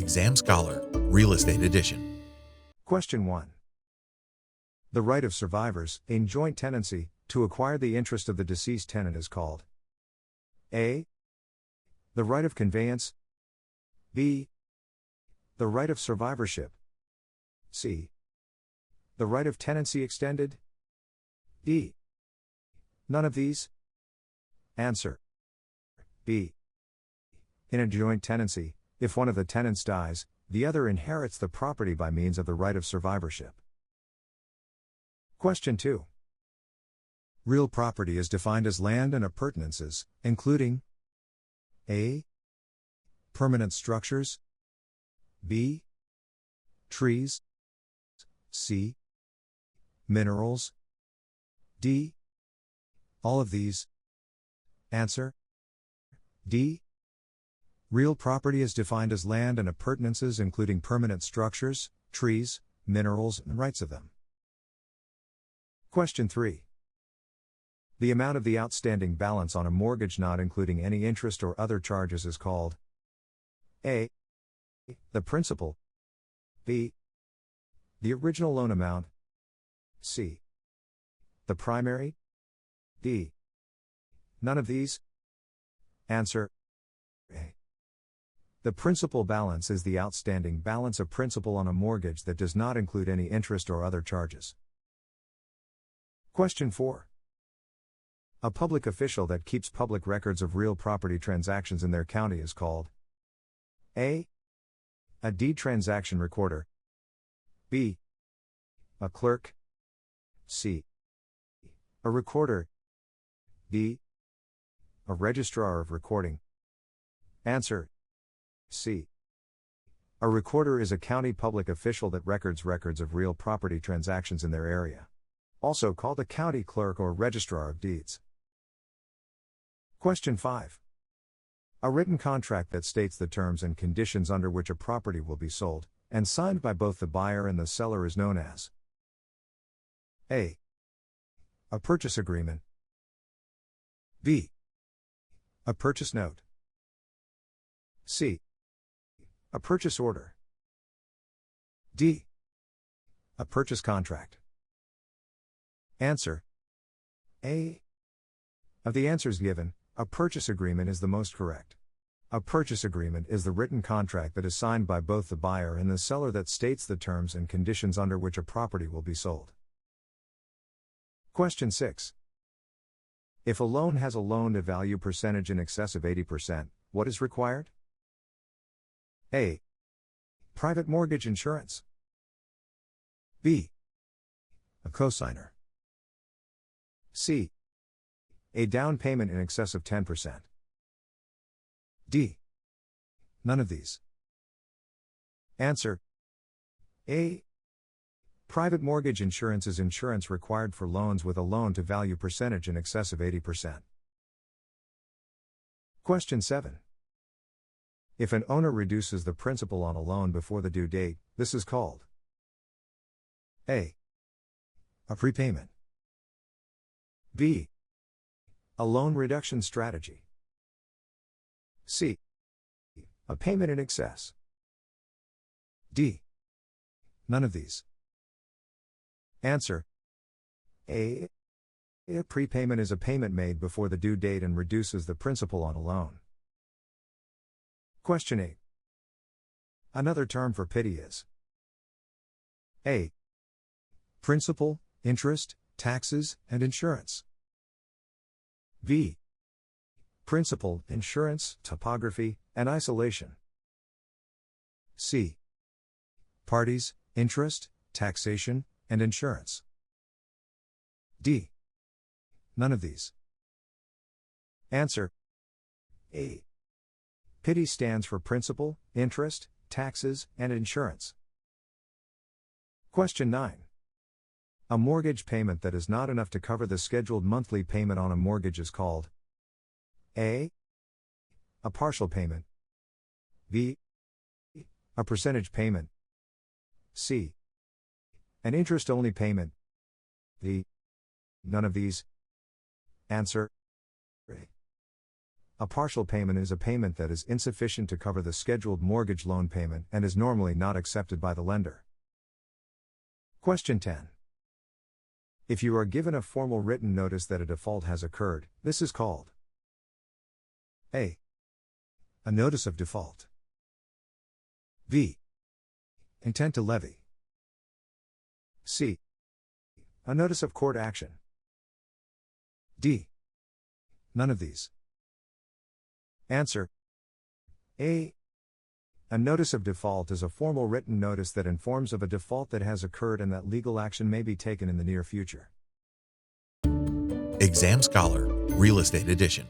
Exam Scholar, Real Estate Edition. Question 1. The right of survivors, in joint tenancy, to acquire the interest of the deceased tenant is called A. The right of conveyance. B. The right of survivorship. C. The right of tenancy extended. D. None of these. Answer. B. In a joint tenancy, if one of the tenants dies, the other inherits the property by means of the right of survivorship. Question 2. Real property is defined as land and appurtenances, including A. Permanent structures. B. Trees. C. Minerals. D. All of these. Answer. D. Real property is defined as land and appurtenances including permanent structures, trees, minerals, and rights of them. Question 3. The amount of the outstanding balance on a mortgage not including any interest or other charges is called A. The principal. B. The original loan amount. C. The primary. D. None of these. Answer. A. The principal balance is the outstanding balance of principal on a mortgage that does not include any interest or other charges. Question 4. A public official that keeps public records of real property transactions in their county is called A. A deed transaction recorder. B. A clerk. C. A recorder. D. A registrar of recording. Answer. C. A recorder is a county public official that records of real property transactions in their area. Also called a county clerk or registrar of deeds. Question 5. A written contract that states the terms and conditions under which a property will be sold, and signed by both the buyer and the seller is known as A. A purchase agreement. B. A purchase note. C. A purchase order. D. A purchase contract. Answer. A. Of the answers given, a purchase agreement is the most correct. A purchase agreement is the written contract that is signed by both the buyer and the seller that states the terms and conditions under which a property will be sold. Question 6. If a loan has a loan-to-value percentage in excess of 80%, what is required? A. Private mortgage insurance. B. A cosigner. C. A down payment in excess of 10%. D. None of these. Answer. A. Private mortgage insurance is insurance required for loans with a loan-to-value percentage in excess of 80%. Question 7. If an owner reduces the principal on a loan before the due date, this is called A. A prepayment. B. A loan reduction strategy. C. A payment in excess. D. None of these. Answer. A. A prepayment is a payment made before the due date and reduces the principal on a loan. Question 8. Another term for pity is A. Principal, interest, taxes, and insurance. B. Principal, insurance, topography, and isolation. C. Parties, interest, taxation, and insurance. D. None of these. Answer. A. Pity stands for principal, interest, taxes, and insurance. Question 9. A mortgage payment that is not enough to cover the scheduled monthly payment on a mortgage is called A. A partial payment. B. A percentage payment. C. An interest-only payment. D. None of these. Answer. A. A partial payment is a payment that is insufficient to cover the scheduled mortgage loan payment and is normally not accepted by the lender. Question 10. If you are given a formal written notice that a default has occurred, this is called A. A notice of default. B. Intent to levy. C. A notice of court action. D. None of these. Answer. A. A notice of default is a formal written notice that informs of a default that has occurred and that legal action may be taken in the near future. Exam Scholar, Real Estate Edition.